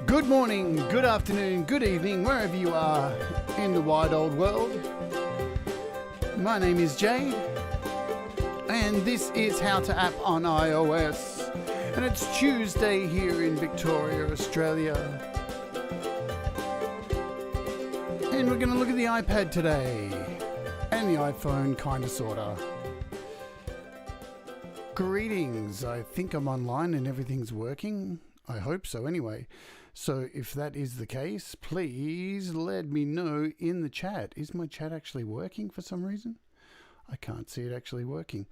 Good morning, good afternoon, good evening, wherever you are in the wide old world. My name is Jade, and this is How to App on iOS. And it's Tuesday here in Victoria, Australia. And we're going to look at the iPad today, and the iPhone, kinda, sorta. Greetings, I think I'm online and everything's working. I hope so anyway. So if that is the case, please let me know in the chat. Is my chat actually working for some reason? I can't see it actually working.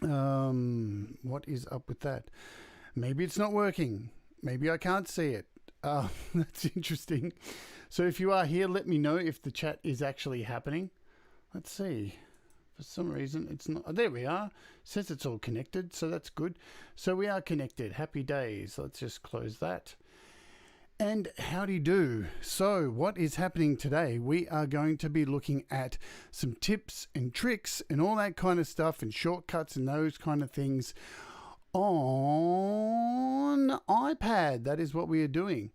What is up with that? Maybe it's not working. Maybe I can't see it. That's interesting. So if you are here, let me know if the chat is actually happening. Let's see. For some reason, it's not. Oh, there we are. It says it's all connected, so that's good. So we are connected. Happy days. Let's just close that. And howdy do. So what is happening today? We are going to be looking at some tips and tricks and all that kind of stuff and shortcuts and those kind of things on iPad. That is what we are doing.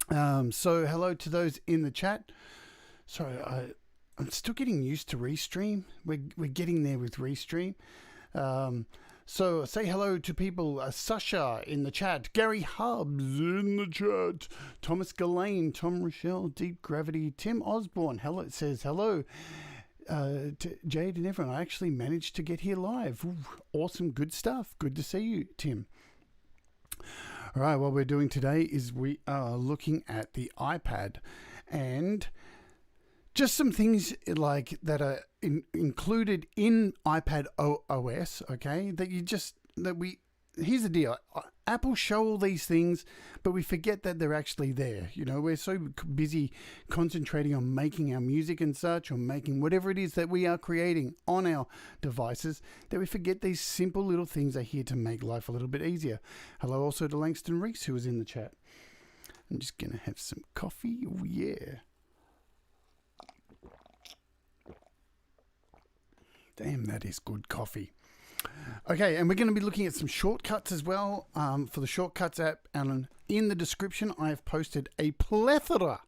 So hello to those in the chat. Sorry, I'm still getting used to Restream. We're getting there with Restream. So say hello to people. Sasha in the chat. Gary Hubs in the chat. Thomas Gillane. Tom Rochelle. Deep Gravity. Tim Osborne. Hello. It says hello to Jade and everyone. I actually managed to get here live. Ooh, awesome. Good stuff. Good to see you, Tim. All right. What we're doing today is we are looking at the iPad and just some things like that are included in iPad OS, okay? Here's the deal. Apple show all these things, but we forget that they're actually there. You know, we're so busy concentrating on making our music and such, or making whatever it is that we are creating on our devices, that we forget these simple little things are here to make life a little bit easier. Hello also to Langston Reese, who was in the chat. I'm just going to have some coffee. Oh, yeah. Damn, that is good coffee. Okay, and we're going to be looking at some shortcuts as well for the Shortcuts app. And in the description, I have posted a plethora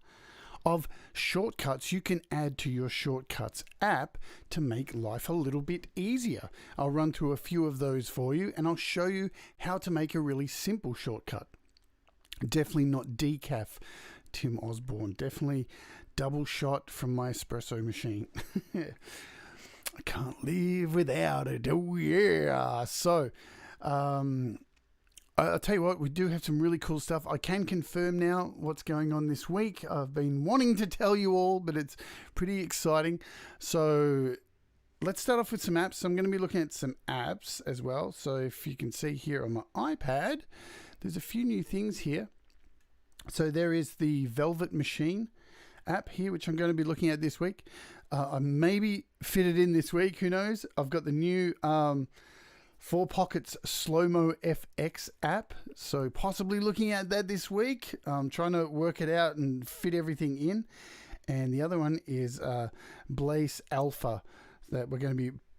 of shortcuts you can add to your Shortcuts app to make life a little bit easier. I'll run through a few of those for you, and I'll show you how to make a really simple shortcut. Definitely not decaf, Tim Osborne. Definitely double shot from my espresso machine. I can't live without it. Oh, yeah. So, I'll tell you what, we do have some really cool stuff. I can confirm now what's going on this week. I've been wanting to tell you all, but it's pretty exciting. So, let's start off with some apps. I'm going to be looking at some apps as well. So, if you can see here on my iPad, there's a few new things here. So, there is the Velvet Machine app here, which I'm going to be looking at this week. I maybe fit it in this week, who knows. I've got the new 4 Pockets Slow-Mo FX app, so possibly looking at that this week. I'm trying to work it out and fit everything in. And the other one is Blaze Alpha, that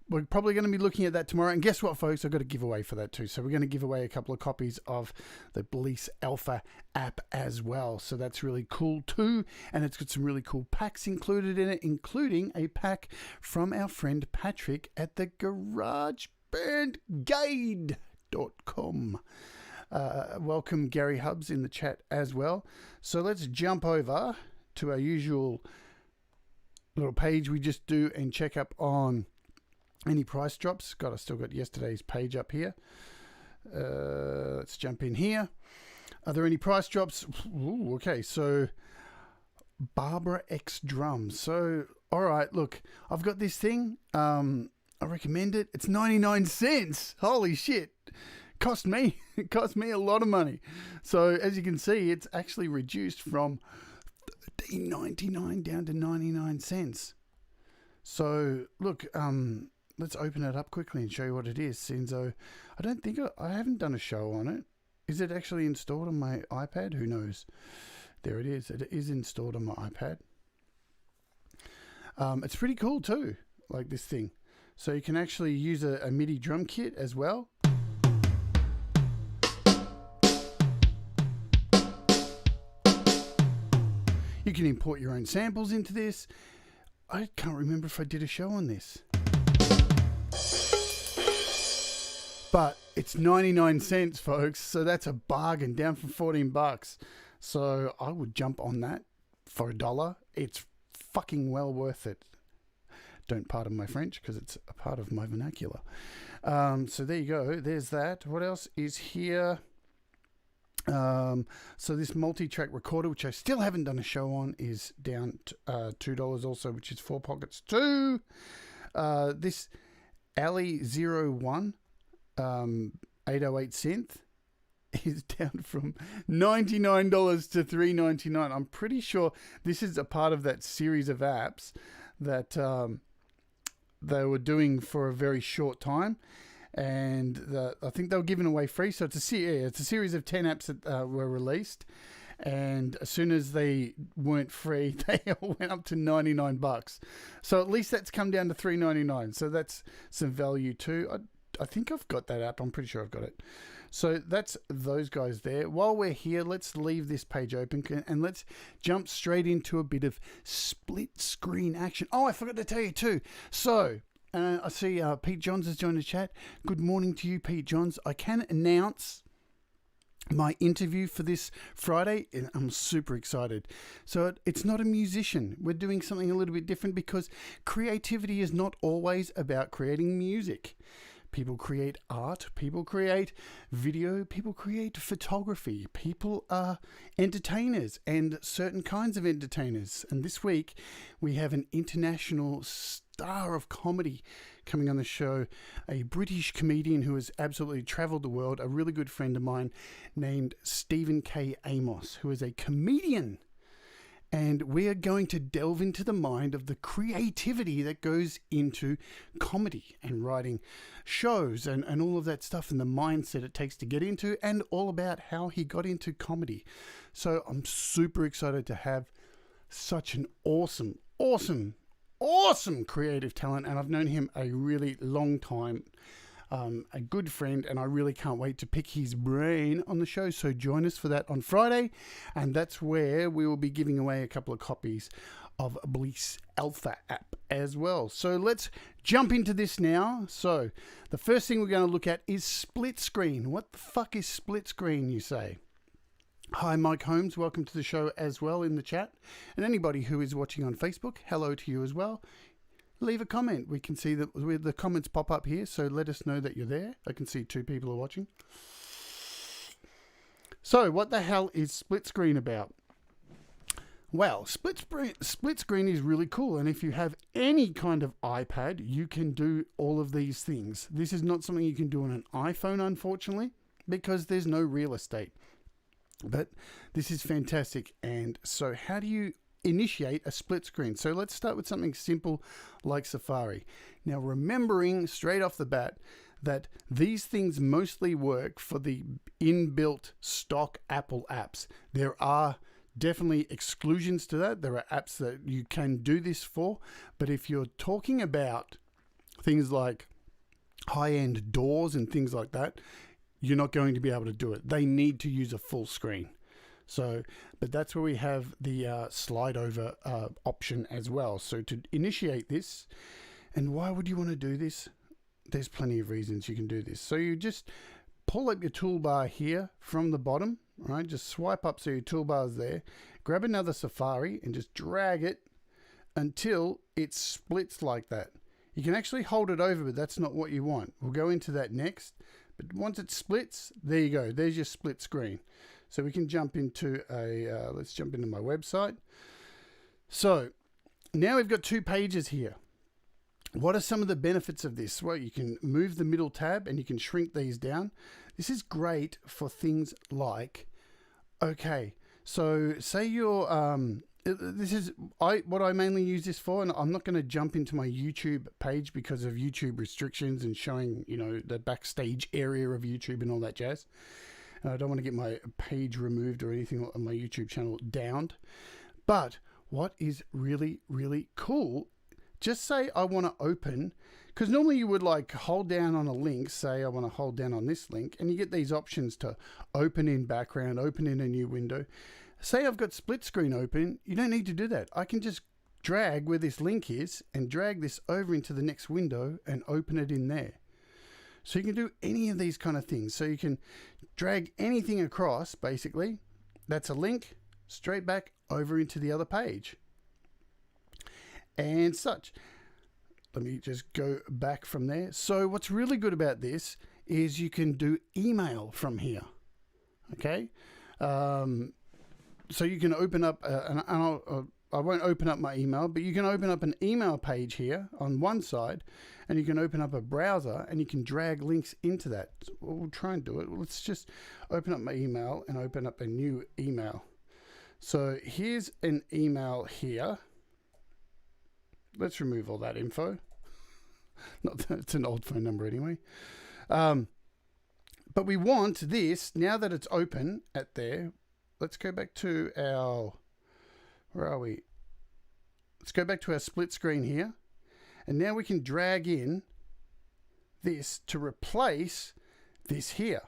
we're probably going to be looking at that tomorrow. And guess what, folks? I've got a giveaway for that too. So we're going to give away a couple of copies of the Blaze Alpha app as well. So that's really cool too. And it's got some really cool packs included in it, including a pack from our friend Patrick at the GarageBandGuide.com. Welcome Gary Hubs in the chat as well. So let's jump over to our usual little page we just do and check up on any price drops. God, I still got yesterday's page up here. Let's jump in here. Are there any price drops? Ooh, okay, so Barbara X Drums. So, all right, look, I've got this thing. I recommend it. It's 99 cents. Holy shit. It cost me a lot of money. So, as you can see, it's actually reduced from $13.99 down to 99 cents. So, look, let's open it up quickly and show you what it is. Since I haven't done a show on it. Is it actually installed on my iPad? Who knows? There it is. It is installed on my iPad. It's pretty cool too, like this thing. So you can actually use a MIDI drum kit as well. You can import your own samples into this. I can't remember if I did a show on this. But it's 99 cents, folks. So that's a bargain, down from 14 bucks. So I would jump on that for $1. It's fucking well worth it. Don't pardon my French because it's a part of my vernacular. So there you go. There's that. What else is here? So this multi-track recorder, which I still haven't done a show on, is down to $2 also, which is 4 Pockets 2. This Alley 01 808 synth is down from $99 to $3.99. I'm pretty sure this is a part of that series of apps that they were doing for a very short time, and I think they were giving away free. So it's a series of 10 apps that were released, and as soon as they weren't free, they all went up to 99 bucks. So at least that's come down to $3.99. So that's some value too. I think I've got that app. I'm pretty sure I've got it. So that's those guys there. While we're here, let's leave this page open and let's jump straight into a bit of split screen action. Oh, I forgot to tell you too. So I see Pete Johns has joined the chat. Good morning to you, Pete Johns. I can announce my interview for this Friday, and I'm super excited. So it's not a musician. We're doing something a little bit different because creativity is not always about creating music. People create art, people create video, people create photography, people are entertainers and certain kinds of entertainers. And this week we have an international star of comedy coming on the show, a British comedian who has absolutely traveled the world, a really good friend of mine named Stephen K. Amos, who is a comedian. And we are going to delve into the mind of the creativity that goes into comedy and writing shows and all of that stuff, and the mindset it takes to get into, and all about how he got into comedy. So I'm super excited to have such an awesome creative talent, and I've known him a really long time. A good friend, and I really can't wait to pick his brain on the show. So join us for that on Friday, and that's where we will be giving away a couple of copies of Bliss Alpha app as well. So let's jump into this now. So the first thing we're going to look at is split screen. What the fuck is split screen, you say? Hi, Mike Holmes. Welcome to the show as well in the chat. And anybody who is watching on Facebook, hello to you as well. Leave a comment. We can see that the comments pop up here, so let us know that you're there. I can see 2 people are watching. So what the hell is split screen about? Well, split screen is really cool, and if you have any kind of iPad, you can do all of these things. This is not something you can do on an iPhone, unfortunately, because there's no real estate. But this is fantastic. And so how do you initiate a split screen? So let's start with something simple like Safari. Now, remembering straight off the bat that these things mostly work for the inbuilt stock Apple apps. There are definitely exclusions to that. There are apps that you can do this for, but if you're talking about things like high-end doors and things like that, you're not going to be able to do it. They need to use a full screen. So, but that's where we have the slide over option as well. So to initiate this, and why would you want to do this? There's plenty of reasons you can do this. So you just pull up your toolbar here from the bottom, right? Just swipe up so your toolbar's there. Grab another Safari and just drag it until it splits like that. You can actually hold it over, but that's not what you want. We'll go into that next. But once it splits, there you go. There's your split screen. So we can jump into let's jump into my website. So now we've got 2 pages here. What are some of the benefits of this? Well, you can move the middle tab and you can shrink these down. This is great for things like, okay, so say you're, what I mainly use this for, and I'm not going to jump into my YouTube page because of YouTube restrictions and showing, the backstage area of YouTube and all that jazz. I don't want to get my page removed or anything on my YouTube channel downed. But what is really, really cool, just say I want to open, because normally you would hold down on a link, say I want to hold down on this link, and you get these options to open in background, open in a new window. Say I've got split screen open, you don't need to do that. I can just drag where this link is and drag this over into the next window and open it in there. So you can do any of these kind of things. So you can drag anything across, basically. That's a link, straight back over into the other page. And such. Let me just go back from there. So what's really good about this is you can do email from here. Okay? So you can open up, I won't open up my email, but you can open up an email page here on one side, and you can open up a browser and you can drag links into that. So we'll try and do it. Let's just open up my email and open up a new email. So here's an email here. Let's remove all that info. Not that it's an old phone number anyway. But we want this, now that it's open at there, let's go back to our, where are we? Let's go back to our split screen here. And now we can drag in this to replace this here.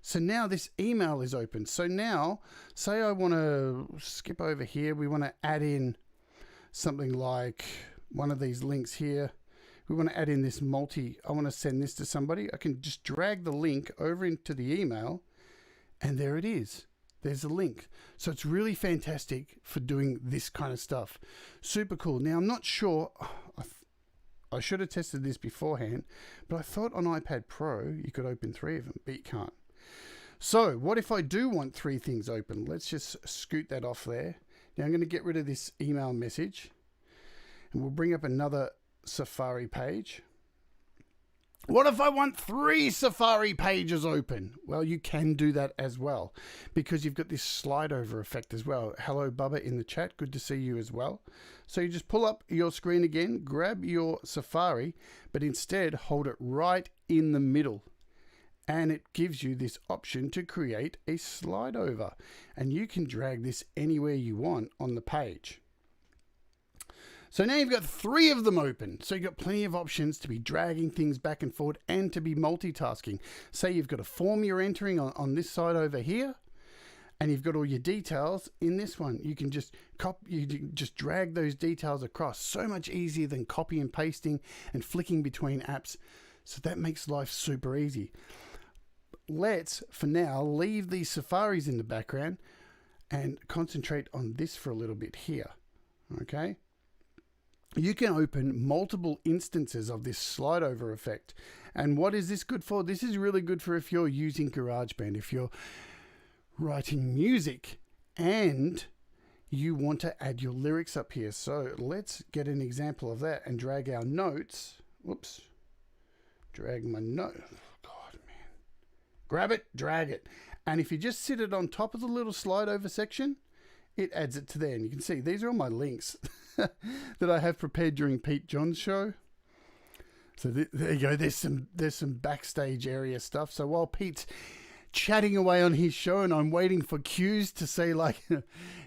So now this email is open. So now, say I want to skip over here. We want to add in something like one of these links here. We want to add in this I want to send this to somebody. I can just drag the link over into the email, and there it is. There's a link. So it's really fantastic for doing this kind of stuff. Super cool. Now, I'm not sure. I should have tested this beforehand, but I thought on iPad Pro you could open 3 of them, but you can't. So what if I do want 3 things open? Let's just scoot that off there. Now I'm going to get rid of this email message, and we'll bring up another Safari page. What if I want 3 Safari pages open? Well, you can do that as well, because you've got this slide over effect as well. Hello, Bubba in the chat. Good to see you as well. So you just pull up your screen again, grab your Safari, but instead hold it right in the middle. And it gives you this option to create a slide over. And you can drag this anywhere you want on the page. So now you've got 3 of them open. So you've got plenty of options to be dragging things back and forward and to be multitasking. Say you've got a form you're entering on this side over here, and you've got all your details in this one. You can just drag those details across. So much easier than copy and pasting and flicking between apps. So that makes life super easy. Let's, for now, leave these Safaris in the background and concentrate on this for a little bit here. Okay? You can open multiple instances of this slide over effect. And what is this good for? This is really good for if you're using GarageBand, if you're writing music and you want to add your lyrics up here. So let's get an example of that and drag our notes. Whoops. Drag my note. God, man. Grab it, drag it. And if you just sit it on top of the little slide over section, it adds it to there. And you can see these are all my links that I have prepared during Pete John's show. So there you go. There's some backstage area stuff. So while Pete's chatting away on his show and I'm waiting for cues to say, like,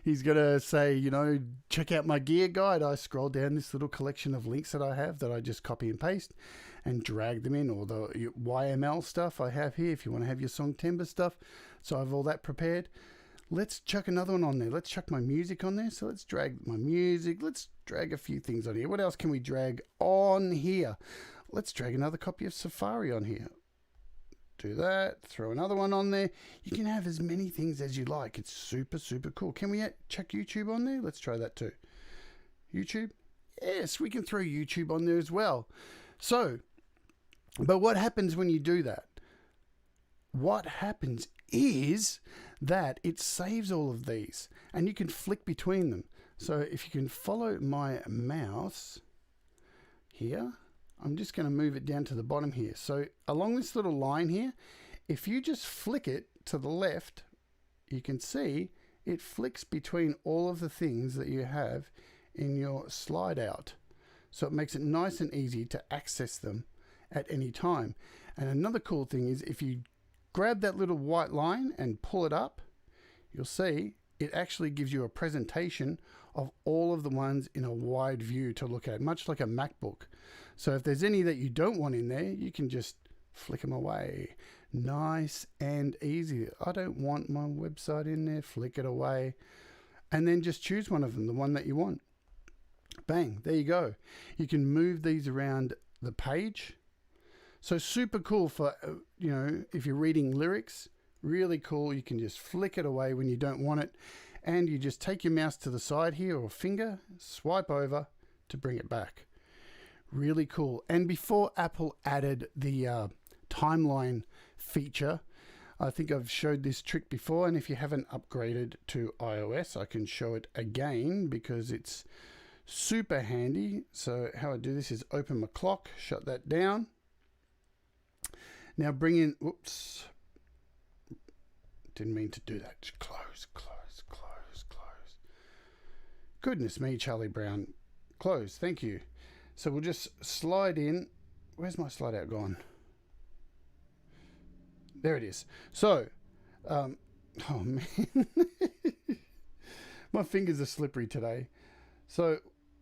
he's going to say, you know, check out my gear guide, I scroll down this little collection of links that I have that I just copy and paste and drag them in, or the YML stuff I have here if you want to have your Song Timber stuff. So I have all that prepared. Let's chuck another one on there. Let's chuck my music on there. So let's drag my music. Let's drag a few things on here. What else can we drag on here? Let's drag another copy of Safari on here. Do that. Throw another one on there. You can have as many things as you like. It's super, super cool. Can we chuck YouTube on there? Let's try that too. YouTube? Yes, we can throw YouTube on there as well. So, but what happens when you do that? What happens is that it saves all of these and you can flick between them. So if you can follow my mouse here, I'm just going to move it down to the bottom here. So along this little line here, if you just flick it to the left, you can see it flicks between all of the things that you have in your slide out. So it makes it nice and easy to access them at any time. And another cool thing is if you grab that little white line and pull it up, you'll see it actually gives you a presentation of all of the ones in a wide view to look at, much like a MacBook. So if there's any that you don't want in there, you can just flick them away, Nice and easy. I don't want my website in there. Flick it away. And then just choose one of them, the one that you want. Bang, there you go. You can move these around the page. So super cool for, if you're reading lyrics, really cool. You can just flick it away when you don't want it. And you just take your mouse to the side here or finger, swipe over to bring it back. Really cool. And before Apple added the timeline feature, I think I've showed this trick before, and if you haven't upgraded to iOS, I can show it again because it's super handy. So how I do this is open my clock, shut that down. Now bring in, whoops, didn't mean to do that. Just close, close, close, close. Goodness me, Charlie Brown. Close, thank you. So we'll just slide in. Where's my slide out gone? There it is. So, oh man, my fingers are slippery today. So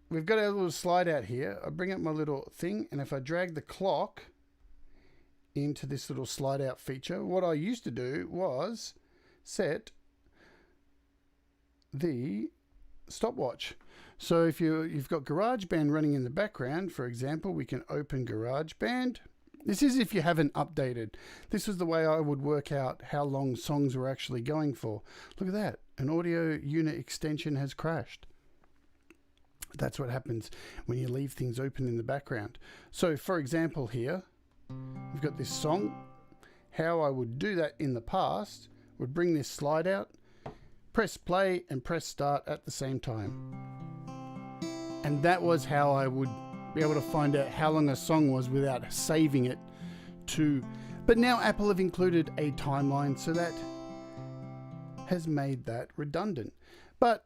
we've got our little slide out here. I bring up my little thing, and if I drag the clock into this little slide out feature, what I used to do was set the stopwatch. So if you've got GarageBand running in the background, for example, we can open GarageBand. This is if you haven't updated. This was the way I would work out how long songs were actually going for. Look at that. An audio unit extension has crashed. That's what happens when you leave things open in the background. So for example here, we've got this song. How I would do that in the past would bring this slide out, press play and press start at the same time. And that was how I would be able to find out how long a song was without saving it to. But now Apple have included a timeline, so that has made that redundant. But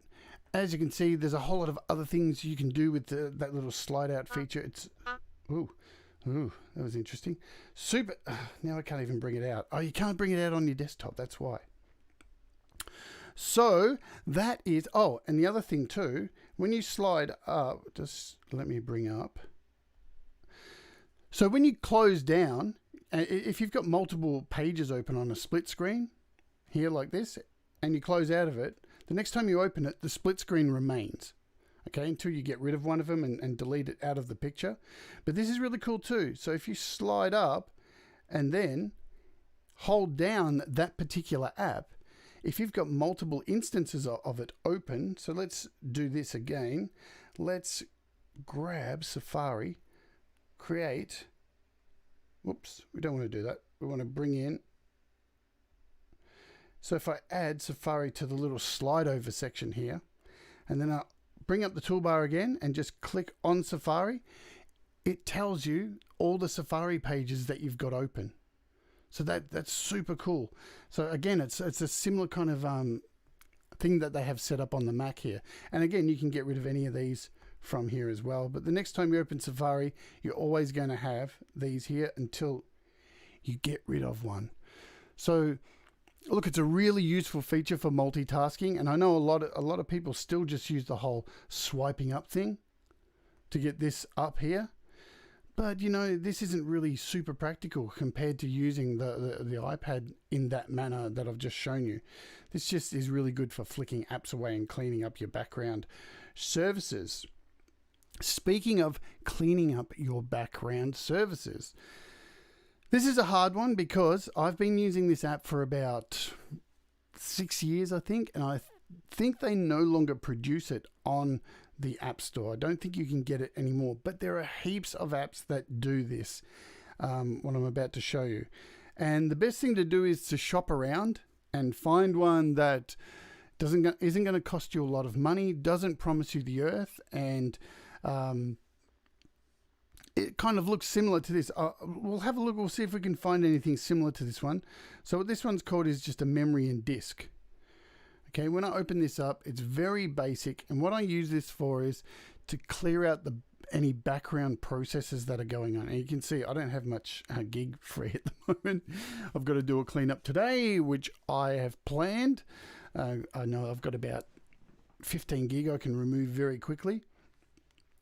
as you can see, there's a whole lot of other things you can do with that little slide out feature. It's, ooh, that was interesting. Super, now I can't even bring it out. Oh, you can't bring it out on your desktop, that's why. So that is, oh, and the other thing too, when you slide up, just let me bring up. So when you close down, if you've got multiple pages open on a split screen here like this, and you close out of it, the next time you open it, the split screen remains. Okay, until you get rid of one of them and delete it out of the picture. But this is really cool too. So if you slide up and then hold down that particular app, if you've got multiple instances of it open, so let's do this again. Let's grab Safari, create, whoops, we don't want to do that. We want to bring in. So if I add Safari to the little slide over section here, and then I bring up the toolbar again and just click on Safari, it tells you all the Safari pages that you've got open. So that's super cool. So again, it's a similar kind of thing that they have set up on the Mac here. And again, you can get rid of any of these from here as well. But the next time you open Safari, you're always going to have these here until you get rid of one. So look, it's a really useful feature for multitasking. And I know a lot of people still just use the whole swiping up thing to get this up here. But, you know, this isn't really super practical compared to using the iPad in that manner that I've just shown you. This just is really good for flicking apps away and cleaning up your background services. Speaking of cleaning up your background services, this is a hard one because I've been using this app for about 6 years, I think, and I think they no longer produce it on the App Store. I don't think you can get it anymore, but there are heaps of apps that do this, what I'm about to show you. And the best thing to do is to shop around and find one that isn't going to cost you a lot of money, doesn't promise you the earth, and it kind of looks similar to this. We'll have a look, we'll see if we can find anything similar to this one. So what this one's called is just a memory and disk. Okay, when I open this up, it's very basic, and what I use this for is to clear out any background processes that are going on. And you can see I don't have much gig free at the moment. I've got to do a cleanup today, which I have planned. I know I've got about 15 gig I can remove very quickly.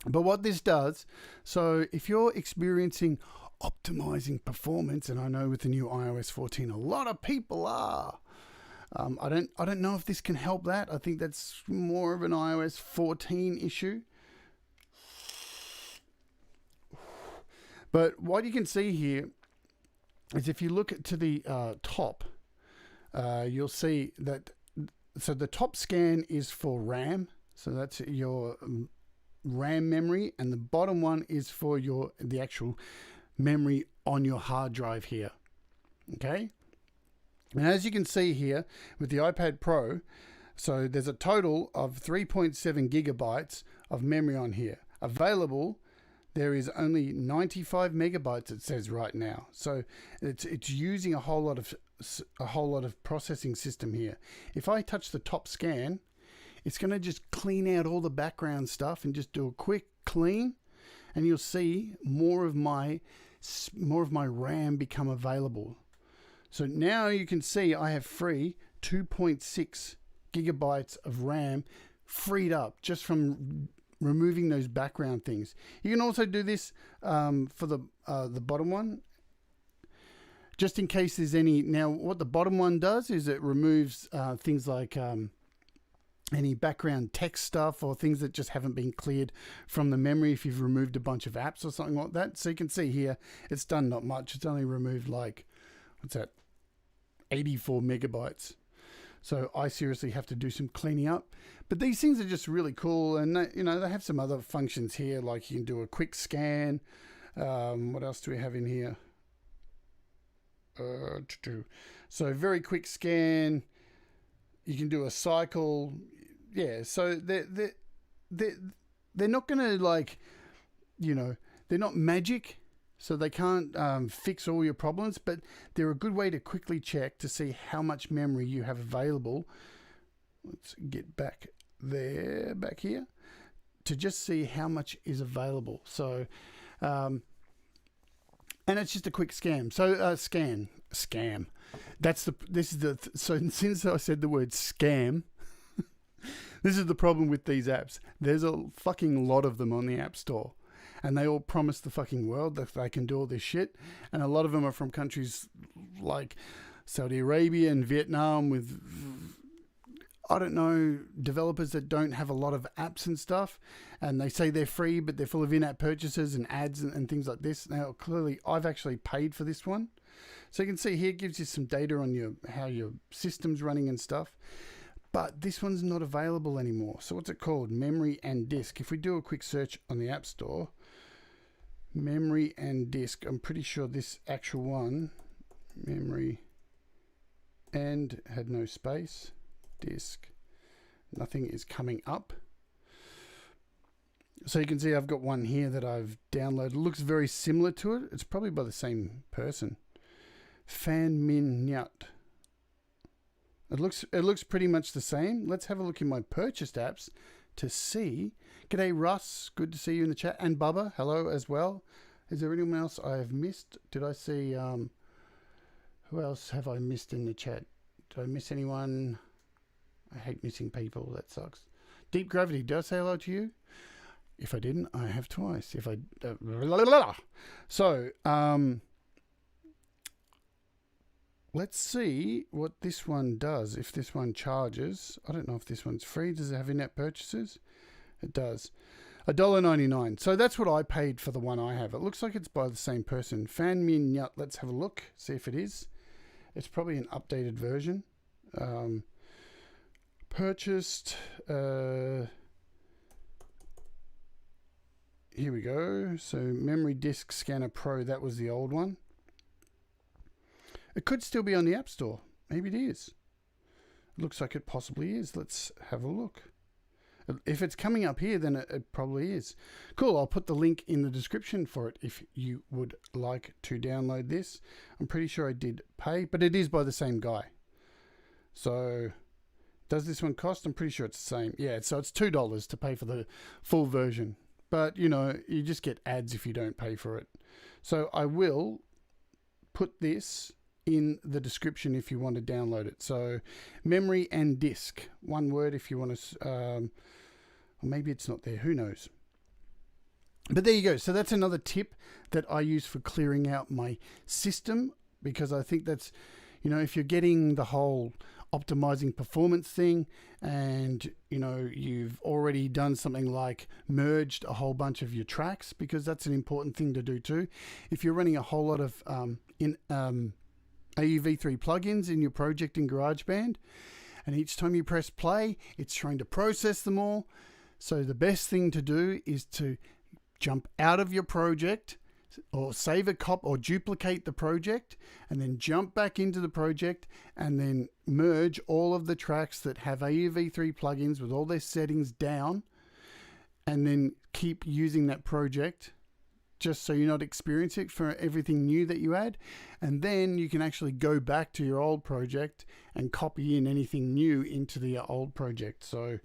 But what this does, so if you're experiencing optimizing performance, and I know with the new iOS 14 a lot of people are. I don't know if this can help that. I think that's more of an iOS 14 issue. But what you can see here is if you look to the top, you'll see that, so the top scan is for RAM. So that's your RAM memory, and the bottom one is for the actual memory on your hard drive here. Okay? And as you can see here with the iPad Pro, so there's a total of 3.7 gigabytes of memory on here. Available, there is only 95 megabytes, it says right now. So it's using a whole lot of processing system here. If I touch the top scan, it's going to just clean out all the background stuff and just do a quick clean, and you'll see more of my RAM become available. So now you can see I have free 2.6 gigabytes of RAM freed up just from removing those background things. You can also do this for the bottom one, just in case there's any. Now, what the bottom one does is it removes things like any background text stuff or things that just haven't been cleared from the memory if you've removed a bunch of apps or something like that. So you can see here, it's done not much. It's only removed like, what's that, 84 megabytes. So I seriously have to do some cleaning up. But these things are just really cool, and they have some other functions here, like you can do a quick scan. What else do we have in here? So very quick scan. You can do a cycle. Yeah, so they're not going to they're not magic. So they can't fix all your problems, but they're a good way to quickly check to see how much memory you have available. Let's get back here, to just see how much is available. So, and it's just a quick scam. So scam. So since I said the word scam, this is the problem with these apps. There's a fucking lot of them on the App Store. And they all promise the fucking world that they can do all this shit. And a lot of them are from countries like Saudi Arabia and Vietnam with, I don't know, developers that don't have a lot of apps and stuff. And they say they're free, but they're full of in-app purchases and ads and things like this. Now, clearly, I've actually paid for this one. So you can see here, it gives you some data on how your system's running and stuff. But this one's not available anymore. So what's it called? Memory and disk. If we do a quick search on the App Store, memory and disk, I'm pretty sure this actual one, memory and had no space, disk, nothing is coming up. So you can see I've got one here that I've downloaded. It looks very similar to it. It's probably by the same person. Fan Min Nyat. It looks pretty much the same. Let's have a look in my purchased apps to see. G'day Russ, good to see you in the chat. And Bubba, hello as well. Is there anyone else I have missed? Did I see, who else have I missed in the chat? Did I miss anyone? I hate missing people, that sucks. Deep Gravity, did I say hello to you? If I didn't, I have twice. If I, so, let's see what this one does. If this one charges, I don't know if this one's free. Does it have in-app purchases? It does. $1.99. So that's what I paid for the one I have. It looks like it's by the same person. Fan Min Nyat. Let's have a look. See if it is. It's probably an updated version. Purchased. Here we go. So Memory Disk Scanner Pro. That was the old one. It could still be on the App Store. Maybe it is. It looks like it possibly is. Let's have a look. If it's coming up here, then it probably is. Cool. I'll put the link in the description for it if you would like to download this. I'm pretty sure I did pay, but it is by the same guy. So does this one cost? I'm pretty sure it's the same. Yeah, so it's $2 to pay for the full version. But, you just get ads if you don't pay for it. So I will put this in the description if you want to download it. So memory and disk, one word if you want to, or maybe it's not there, who knows. But there you go. So that's another tip that I use for clearing out my system, because I think that's, if you're getting the whole optimizing performance thing and, you've already done something like merged a whole bunch of your tracks, because that's an important thing to do too. If you're running a whole lot of AUV3 plugins in your project in GarageBand, and each time you press play, it's trying to process them all. So the best thing to do is to jump out of your project, or save a copy or duplicate the project, and then jump back into the project and then merge all of the tracks that have AUV3 plugins with all their settings down, and then keep using that project just so you're not experiencing it for everything new that you add. And then you can actually go back to your old project and copy in anything new into the old project. So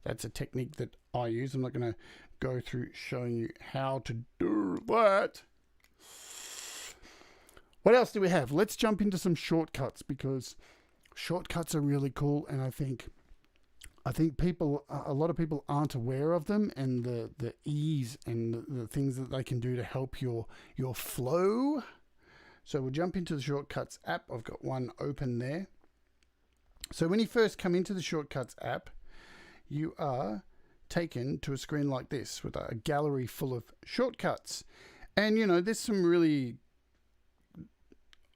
that's a technique that I use. I'm not going to go through showing you how to do that. What else do we have? Let's jump into some shortcuts, because shortcuts are really cool, and I think a lot of people aren't aware of them, and the ease and the things that they can do to help your flow. So we'll jump into the Shortcuts app. I've got one open there. So when you first come into the Shortcuts app, you are taken to a screen like this with a gallery full of shortcuts. And, there's some really...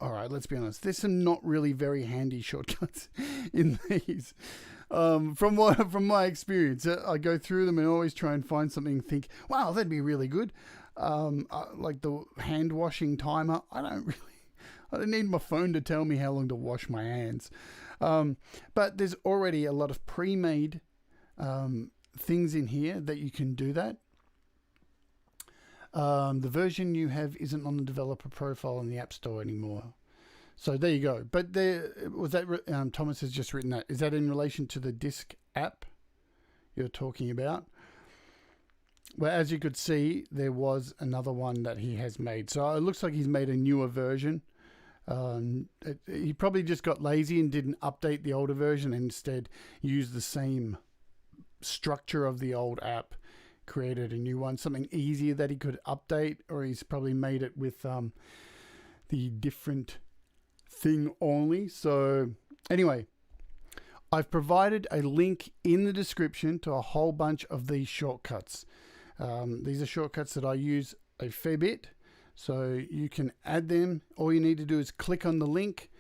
All right, let's be honest. There's some not really very handy shortcuts in these. From my experience, I go through them and always try and find something and think, wow, that'd be really good. Like the hand washing timer. I don't need my phone to tell me how long to wash my hands. But there's already a lot of pre-made things in here that you can do that. The version you have isn't on the developer profile in the App Store anymore. So there you go. But Thomas has just written that. Is that in relation to the Disk app you're talking about? Well, as you could see, there was another one that he has made. So it looks like he's made a newer version. He probably just got lazy and didn't update the older version, and instead used the same structure of the old app, created a new one, something easier that he could update, or he's probably made it with the different thing only. So anyway, I've provided a link in the description to a whole bunch of these shortcuts. These are shortcuts that I use a fair bit, so you can add them. All you need to do is click on the link,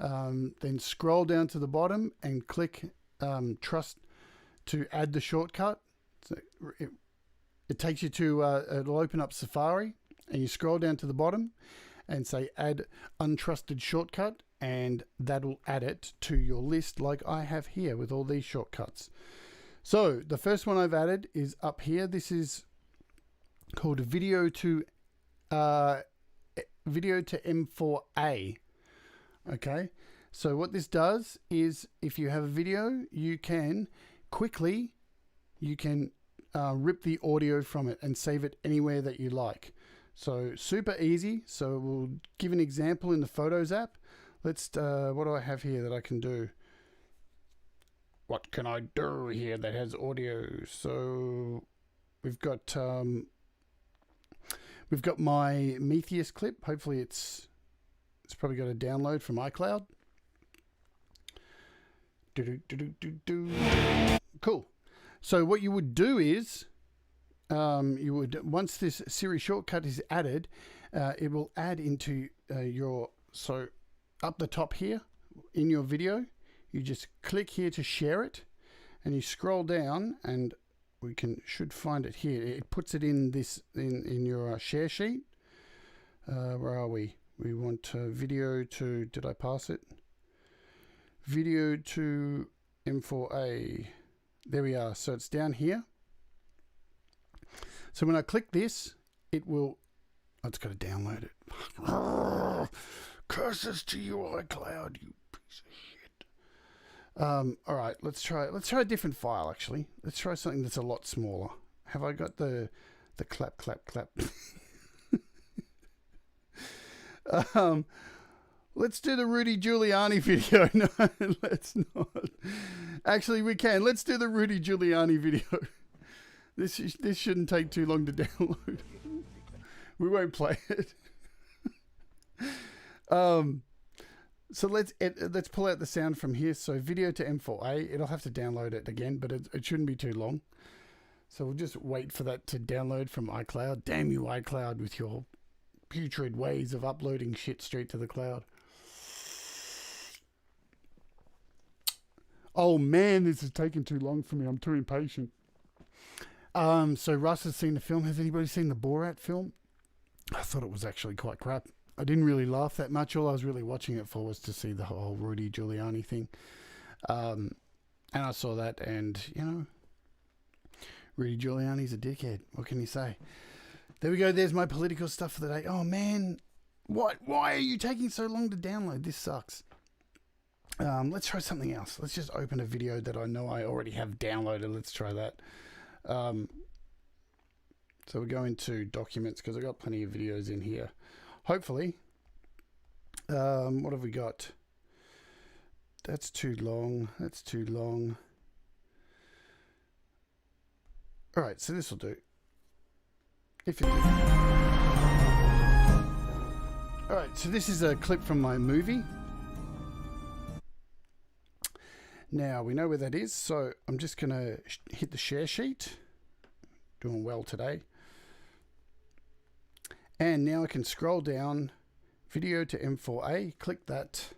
then scroll down to the bottom and click trust to add the shortcut. So it takes you to, it'll open up Safari, and you scroll down to the bottom and say add untrusted shortcut, and that'll add it to your list like I have here with all these shortcuts. So the first one I've added is up here. This is called video to M4A. Okay, so what this does is, if you have a video, you can rip the audio from it and save it anywhere that you like. So super easy. So we'll give an example in the Photos app. Let's what do I have here that I can do? What can I do here that has audio? So we've got my Metheus clip. Hopefully it's probably got a download from iCloud. Cool. So what you would do is, once this Siri shortcut is added, it will add into so up the top here in your video, you just click here to share it, and you scroll down, and we should find it here. It puts it in in your share sheet. Where are we? We want video to, did I pass it? Video to M4A. There we are. So it's down here. So when I click this, it will... Oh, it's got to download it. Curses to you, iCloud, you piece of shit. All right, let's try a different file, actually. Let's try something that's a lot smaller. Have I got the clap? Let's do the Rudy Giuliani video. No, let's not. Actually, we can. Let's do the Rudy Giuliani video. This shouldn't take too long to download. We won't play it. So let's pull out the sound from here. So video to M4A. It'll have to download it again, but it shouldn't be too long. So we'll just wait for that to download from iCloud. Damn you, iCloud, with your putrid ways of uploading shit straight to the cloud. Oh man, this is taking too long for me. I'm too impatient. So Russ has seen the film. Has anybody seen the Borat film? I thought it was actually quite crap. I didn't really laugh that much. All I was really watching it for was to see the whole Rudy Giuliani thing. And I saw that, and, you know, Rudy Giuliani's a dickhead. What can you say? There we go. There's my political stuff for the day. Oh, man. What? Why are you taking so long to download? This sucks. Let's try something else. Let's just open a video that I know I already have downloaded. Let's try that. So we're going to documents because I've got plenty of videos in here. Hopefully. What have we got? That's too long. That's too long. All right, so this will do. If it. All right, so this is a clip from my movie. Now we know where that is, so I'm just going to hit the share sheet. Doing well today. And now I can scroll down, video to M4A, click that,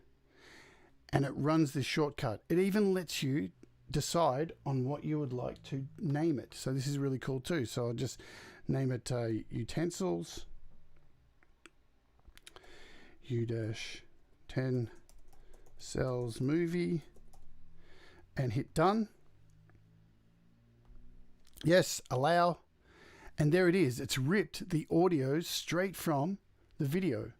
and it runs this shortcut. It even lets you decide on what you would like to name it. So this is really cool too. So I'll just name it utensils, U-10 cells movie, and hit done. Yes, allow. And there it is. It's ripped the audio straight from the video.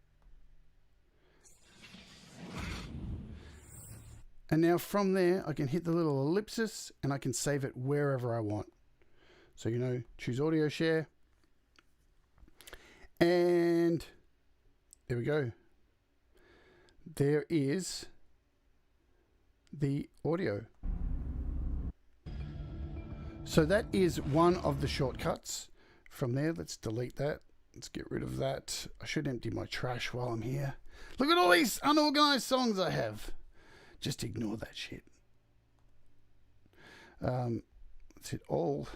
And now from there, I can hit the little ellipsis and I can save it wherever I want. So, you know, choose audio share. And there we go. There is the audio. So that is one of the shortcuts. From there, let's delete that. Let's get rid of that. I should empty my trash while I'm here. Look at all these unorganized songs I have. Just ignore that shit. Let's hit all.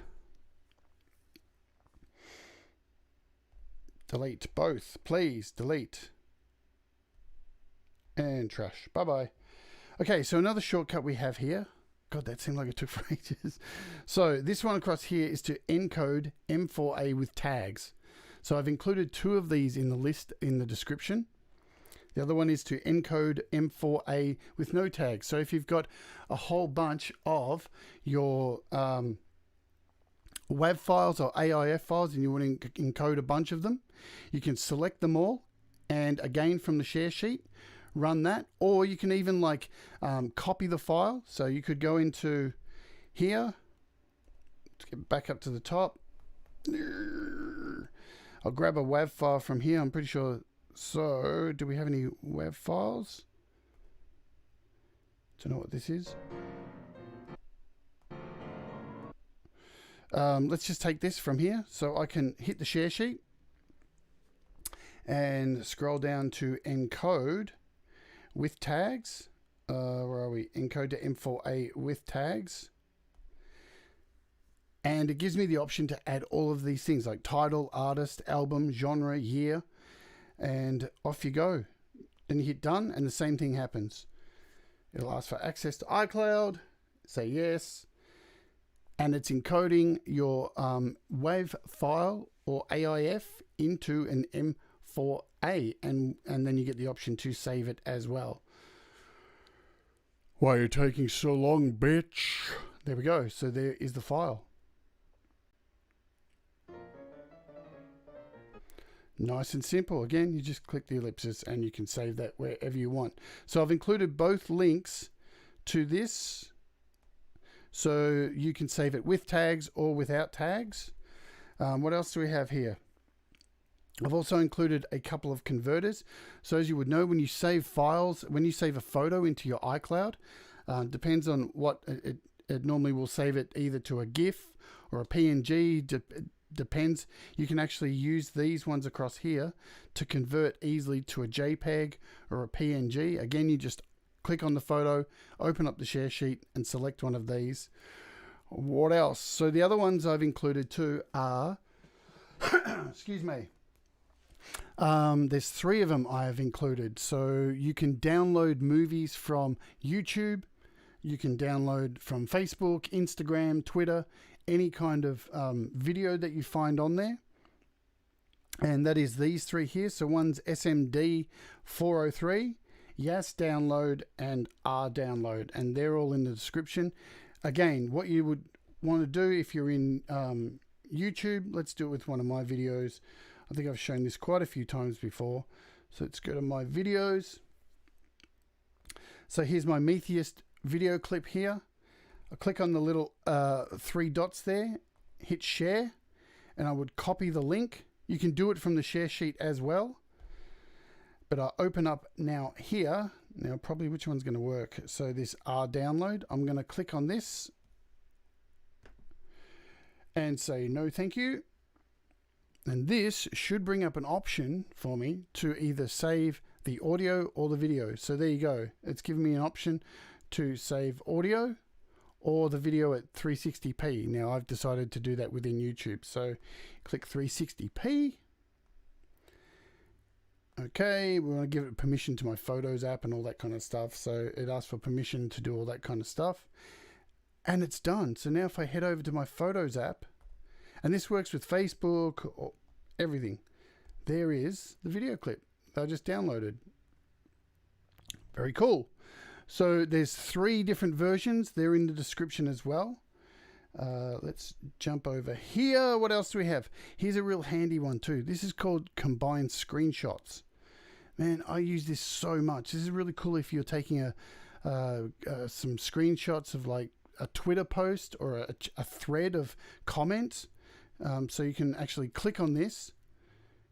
Delete both. Please delete. And trash. Bye-bye. Okay, so another shortcut we have here. God, that seemed like it took for ages. So this one across here is to encode M4A with tags. So I've included two of these in the list in the description. The other one is to encode M4A with no tags. So if you've got a whole bunch of your WAV files or AIF files and you want to encode a bunch of them, you can select them all, and again from the share sheet, run that. Or you can even like copy the file. So you could go into here. Let's get back up to the top. I'll grab a WAV file from here. I'm pretty sure. So do we have any WAV files? Don't know what this is. Let's just take this from here. So I can hit the share sheet and scroll down to encode with tags. Where are we? Encode to M4A with tags. And it gives me the option to add all of these things like title, artist, album, genre, year, and off you go. Then you hit done and the same thing happens. It'll ask for access to iCloud, say yes, and it's encoding your WAV file or AIF into an M4A, and then you get the option to save it as well. Why are you taking so long, bitch? There we go. So there is the file. Nice and simple. Again, you just click the ellipsis and you can save that wherever you want. So I've included both links to this, so you can save it with tags or without tags. What else do we have here? I've also included a couple of converters. So as you would know, when you save files, when you save a photo into your iCloud, depends on what it normally will save it either to a GIF or a PNG, depends. You can actually use these ones across here to convert easily to a JPEG or a PNG. Again, you just click on the photo, open up the share sheet, and select one of these. What else? So the other ones I've included too are, excuse me, there's 3 of them I have included. So you can download movies from YouTube, you can download from Facebook, Instagram, Twitter, any kind of video that you find on there. And that is these 3 here. So one's SMD 403, YAS download, and R download. And they're all in the description. Again, what you would want to do if you're in YouTube, let's do it with one of my videos. I think I've shown this quite a few times before. So let's go to my videos. So here's my Metheist video clip here. I click on the little 3 dots there, hit share, and I would copy the link. You can do it from the share sheet as well. But I open up now here. Now probably which one's going to work. So this R download, I'm going to click on this and say no thank you. And this should bring up an option for me to either save the audio or the video. So there you go. It's giving me an option to save audio or the video at 360p. Now I've decided to do that within YouTube. So click 360p. Okay, we want to give it permission to my Photos app and all that kind of stuff. So it asks for permission to do all that kind of stuff. And it's done. So now if I head over to my Photos app, and this works with Facebook or everything, there is the video clip that I just downloaded. Very cool. So there's 3 different versions. They're in the description as well. Let's jump over here. What else do we have? Here's a real handy one too. This is called Combined Screenshots. Man, I use this so much. This is really cool if you're taking some screenshots of like a Twitter post or a thread of comments. So you can actually click on this,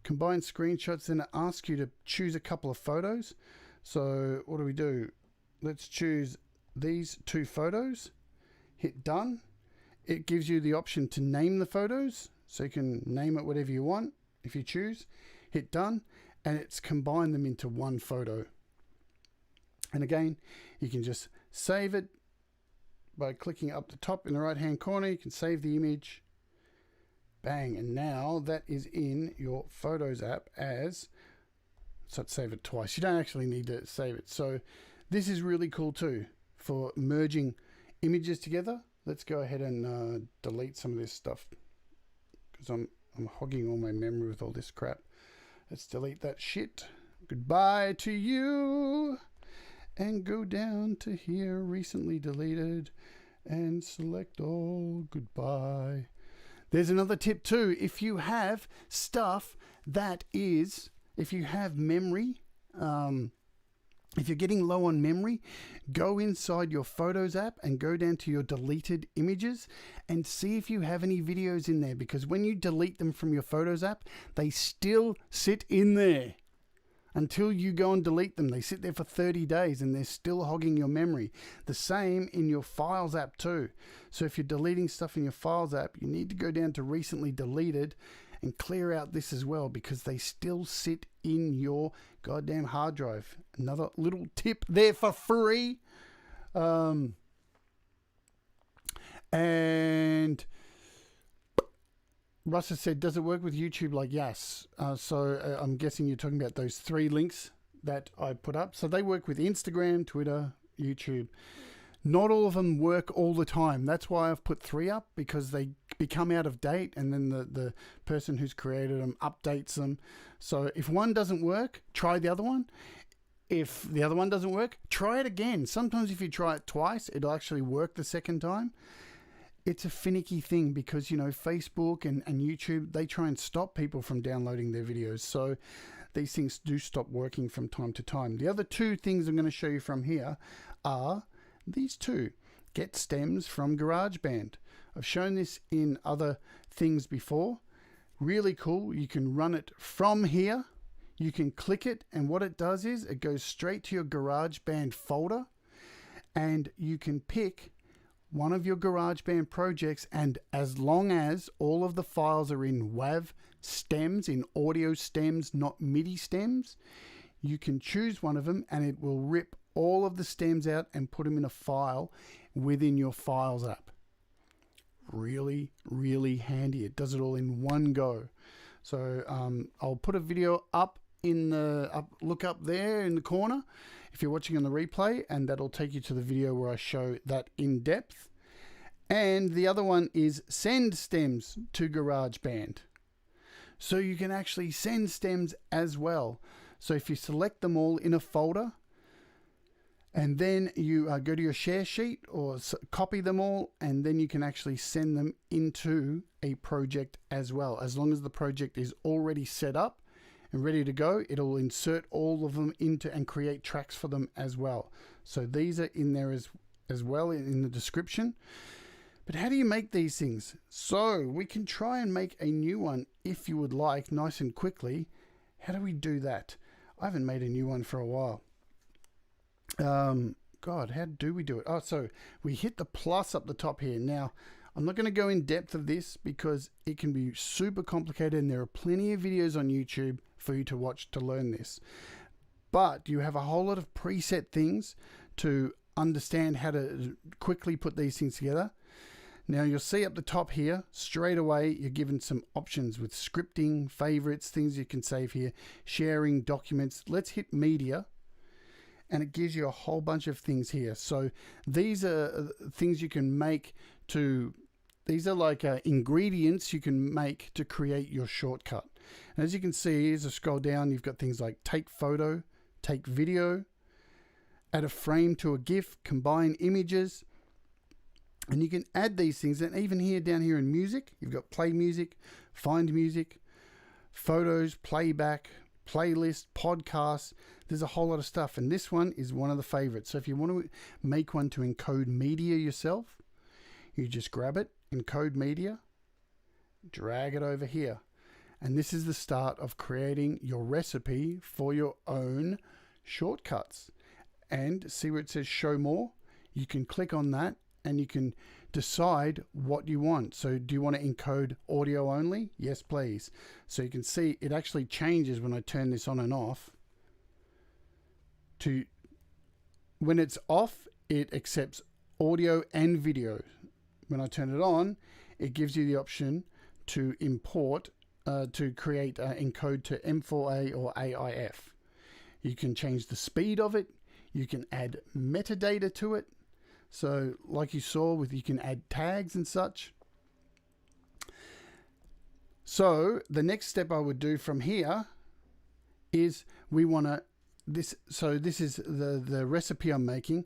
Combine Screenshots, then it asks you to choose a couple of photos. So what do? Let's choose these 2 photos, hit done. It gives you the option to name the photos. So you can name it whatever you want if you choose, hit done, and it's combined them into one photo. And again, you can just save it by clicking up the top in the right hand corner. You can save the image. Bang, and now that is in your Photos app as, so save it twice. You don't actually need to save it. So this is really cool too for merging images together. Let's go ahead and delete some of this stuff because I'm hogging all my memory with all this crap. Let's delete that shit. Goodbye to you. And go down to here, recently deleted, and select all. Goodbye. There's another tip too. If you have stuff that is, if you have memory, if you're getting low on memory, go inside your Photos app and go down to your deleted images and see if you have any videos in there, because when you delete them from your Photos app, they still sit in there. Until you go and delete them, they sit there for 30 days and they're still hogging your memory. The same in your Files app too. So if you're deleting stuff in your Files app, you need to go down to recently deleted and clear out this as well, because they still sit in your goddamn hard drive. Another little tip there for free. And Russ has said, does it work with YouTube like YAS? So I'm guessing you're talking about those 3 links that I put up. So they work with Instagram, Twitter, YouTube. Not all of them work all the time. That's why I've put 3 up, because they become out of date and then the person who's created them updates them. So if one doesn't work, try the other one. If the other one doesn't work, try it again. Sometimes if you try it twice, it'll actually work the second time. It's a finicky thing because, you know, Facebook and YouTube, they try and stop people from downloading their videos. So these things do stop working from time to time. The other 2 things I'm going to show you from here are these 2. Get stems from GarageBand. I've shown this in other things before. Really cool. You can run it from here. You can click it, and what it does is it goes straight to your GarageBand folder, and you can pick one of your GarageBand projects, and as long as all of the files are in WAV stems, in audio stems, not MIDI stems, you can choose one of them and it will rip all of the stems out and put them in a file within your Files app. Really, really handy. It does it all in one go. So I'll put a video up in the look up there in the corner if you're watching on the replay, and that'll take you to the video where I show that in depth. And the other one is send stems to GarageBand. So you can actually send stems as well. So if you select them all in a folder, and then you go to your share sheet or copy them all, and then you can actually send them into a project as well. As long as the project is already set up and ready to go, it'll insert all of them into and create tracks for them as well. So these are in there as well in the description. But how do you make these things? So we can try and make a new one if you would like, nice and quickly. How do we do that? I haven't made a new one for a while. God, how do we do it? Oh, so we hit the plus up the top here. Now, I'm not going to go in depth of this because it can be super complicated, and there are plenty of videos on YouTube for you to watch to learn this. But you have a whole lot of preset things to understand how to quickly put these things together. Now you'll see up the top here, straight away, you're given some options with scripting, favorites, things you can save here, sharing, documents. Let's hit media, and it gives you a whole bunch of things here. So these are things you can make to, these are like ingredients you can make to create your shortcut. And as you can see, as I scroll down, you've got things like take photo, take video, add a frame to a GIF, combine images, and you can add these things. And even here, down here in music, you've got play music, find music, photos, playback, playlist, podcasts. There's a whole lot of stuff. And this one is one of the favorites. So if you want to make one to encode media yourself, you just grab it, encode media, drag it over here. And this is the start of creating your recipe for your own shortcuts. And see where it says show more? You can click on that and you can decide what you want. So do you want to encode audio only? Yes, please. So you can see it actually changes when I turn this on and off. To when it's off, it accepts audio and video. When I turn it on, it gives you the option to import, to create encode to M4A or AIF. You can change the speed of it. You can add metadata to it. So like you saw with, you can add tags and such. So the next step I would do from here is we want to, so this is the recipe I'm making.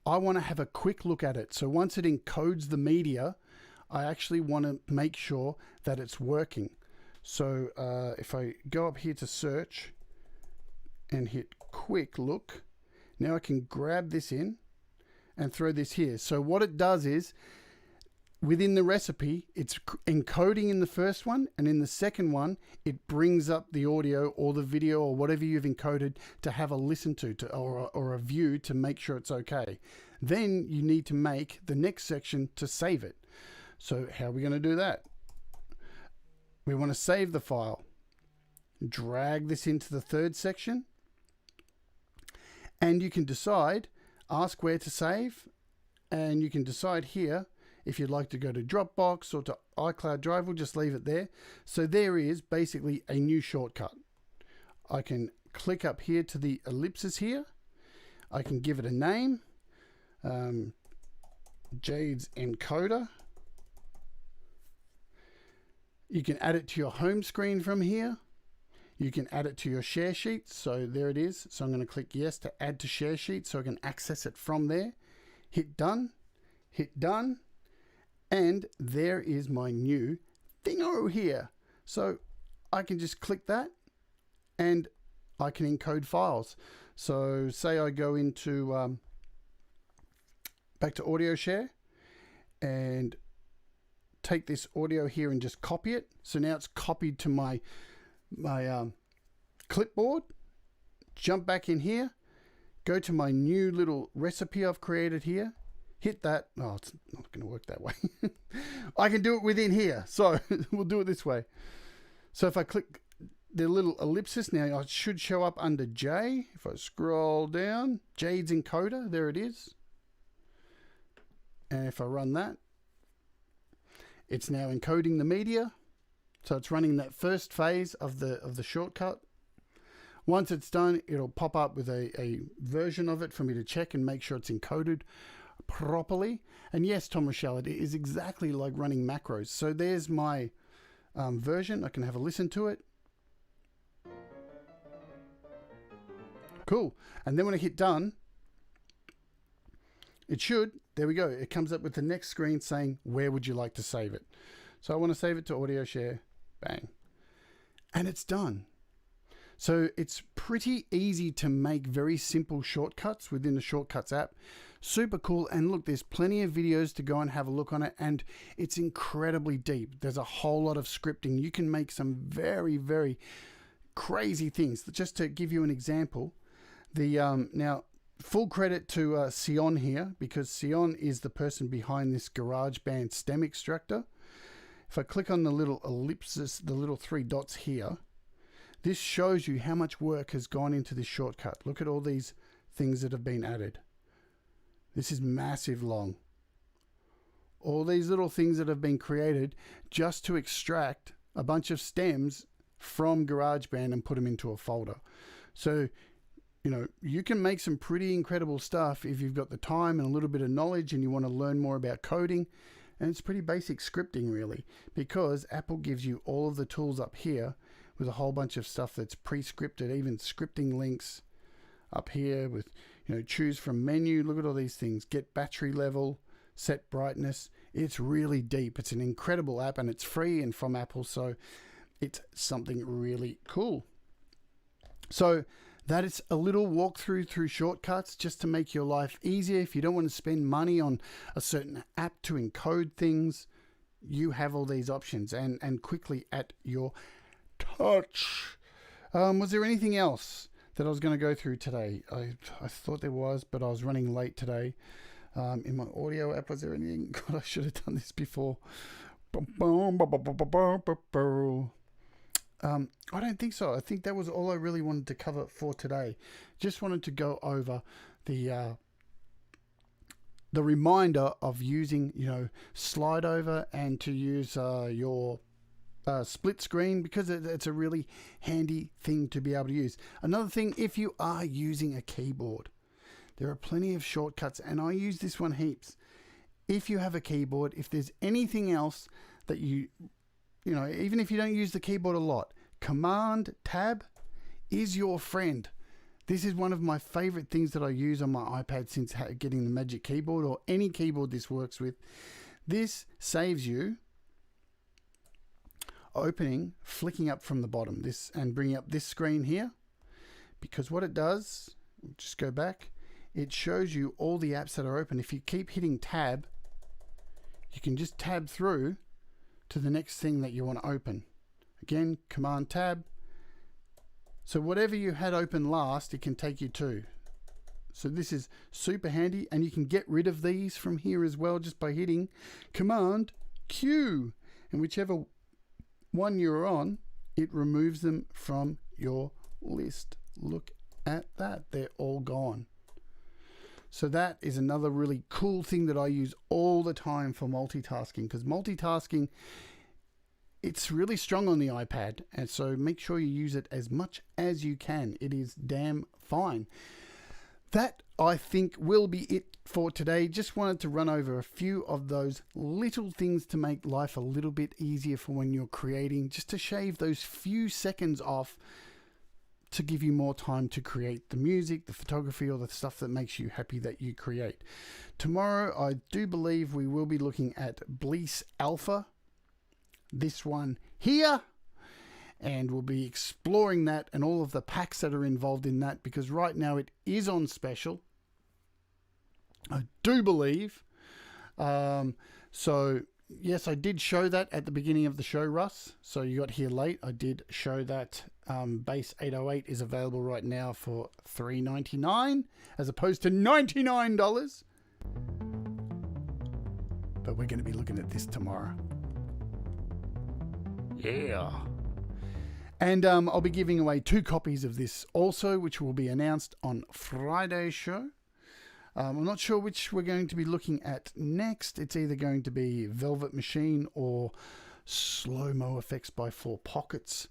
I want to have a quick look at it. So once it encodes the media, I actually want to make sure that it's working. So if I go up here to search and hit quick look, now I can grab this in and throw this here. So what it does is, within the recipe, it's encoding in the first one, and in the second one, it brings up the audio or the video or whatever you've encoded to have a listen to, or a view to make sure it's okay. Then you need to make the next section to save it. So how are we going to do that? We want to save the file. Drag this into the third section, and you can decide, ask where to save, and you can decide here if you'd like to go to Dropbox or to iCloud Drive. We'll just leave it there. So there is basically a new shortcut. I can click up here to the ellipsis here. I can give it a name, Jade's encoder. You can add it to your home screen from here. You can add it to your share sheet. So there it is. So I'm going to click yes to add to share sheet so I can access it from there. Hit done, and there is my new thingo here. So I can just click that and I can encode files. So say I go into back to audio share and take this audio here and just copy it. So now it's copied to my clipboard. Jump back in here, go to my new little recipe I've created here, hit that. Oh, it's not going to work that way. I can do it within here. So we'll do it this way. So if I click the little ellipsis, now it should show up under J. If I scroll down, Jade's encoder, there it is. And if I run that, it's now encoding the media. So it's running that first phase of the shortcut. Once it's done, it'll pop up with a version of it for me to check and make sure it's encoded properly. And yes, Tom Rochelle, it is exactly like running macros. So there's my version. I can have a listen to it. Cool. And then when I hit done, it should, there we go. It comes up with the next screen saying, where would you like to save it? So I want to save it to audio share. Bang. And it's done. So it's pretty easy to make very simple shortcuts within the Shortcuts app. Super cool. And look, there's plenty of videos to go and have a look on it. And it's incredibly deep. There's a whole lot of scripting. You can make some very, very crazy things. Just to give you an example, now full credit to Sion here, because Sion is the person behind this GarageBand stem extractor. If I click on the little ellipsis, the little 3 dots here, this shows you how much work has gone into this shortcut. Look at all these things that have been added. This is massive long. All these little things that have been created just to extract a bunch of stems from GarageBand and put them into a folder. So, you know, you can make some pretty incredible stuff if you've got the time and a little bit of knowledge and you want to learn more about coding. And it's pretty basic scripting really, because Apple gives you all of the tools up here with a whole bunch of stuff that's pre-scripted, even scripting links up here with, you know, choose from menu. Look at all these things. Get battery level, set brightness. It's really deep. It's an incredible app and it's free and from Apple. So it's something really cool. So that is a little walkthrough through shortcuts just to make your life easier. If you don't want to spend money on a certain app to encode things, you have all these options and quickly at your touch. Was there anything else that I was going to go through today? I thought there was, but I was running late today. In my audio app, was there anything? God, I should have done this before. I don't think so. I think that was all I really wanted to cover for today. Just wanted to go over the reminder of using, you know, slide over and to use your split screen, because it's a really handy thing to be able to use. Another thing, if you are using a keyboard, there are plenty of shortcuts, and I use this one heaps. If you have a keyboard, if there's anything else that you know, even if you don't use the keyboard a lot, Command Tab is your friend. This is one of my favorite things that I use on my iPad since getting the Magic Keyboard, or any keyboard this works with. This saves you opening, flicking up from the bottom, this and bringing up this screen here, because what it does, just go back, it shows you all the apps that are open. If you keep hitting tab, you can just tab through to the next thing that you want to open. Again, Command Tab. So whatever you had open last, it can take you to. So this is super handy, and you can get rid of these from here as well just by hitting Command Q. And whichever one you're on, it removes them from your list. Look at that. They're all gone. So that is another really cool thing that I use all the time for multitasking, because multitasking, it's really strong on the iPad, and so make sure you use it as much as you can. It is damn fine. That, I think, will be it for today. Just wanted to run over a few of those little things to make life a little bit easier for when you're creating, just to shave those few seconds off to give you more time to create the music, the photography, or the stuff that makes you happy that you create. Tomorrow, I do believe we will be looking at Bleece Alpha, this one here, and we'll be exploring that and all of the packs that are involved in that, because right now it is on special, I do believe. So yes, I did show that at the beginning of the show, Russ. So you got here late. I did show that Base 808 is available right now for $3.99 as opposed to $99. but we're going to be looking at this tomorrow. Yeah. And I'll be giving away 2 copies of this also, which will be announced on Friday's show. I'm not sure which we're going to be looking at next. It's either going to be Velvet Machine or Slow-Mo Effects by 4 Pockets.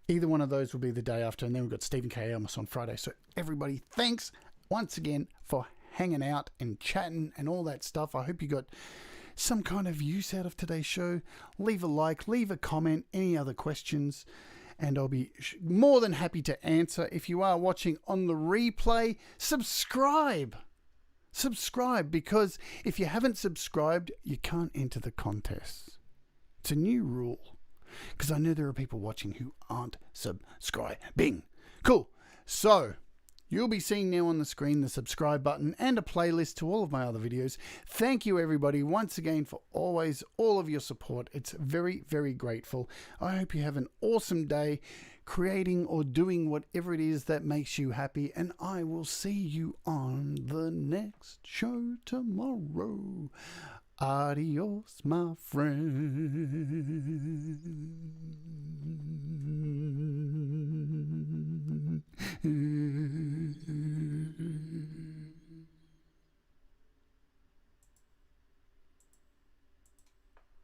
Either one of those will be the day after, and then we've got Stephen K. Amos on Friday. So everybody, thanks once again for hanging out and chatting and all that stuff. I hope you got some kind of use out of today's show. Leave a like, leave a comment, any other questions, and I'll be more than happy to answer. If you are watching on the replay, subscribe, because if you haven't subscribed, you can't enter the contest. It's a new rule, because I know there are people watching who aren't subscribing. Cool. So you'll be seeing now on the screen the subscribe button and a playlist to all of my other videos. Thank you, everybody, once again for always all of your support. It's very, very grateful. I hope you have an awesome day creating or doing whatever it is that makes you happy, and I will see you on the next show tomorrow. Adios, my friend.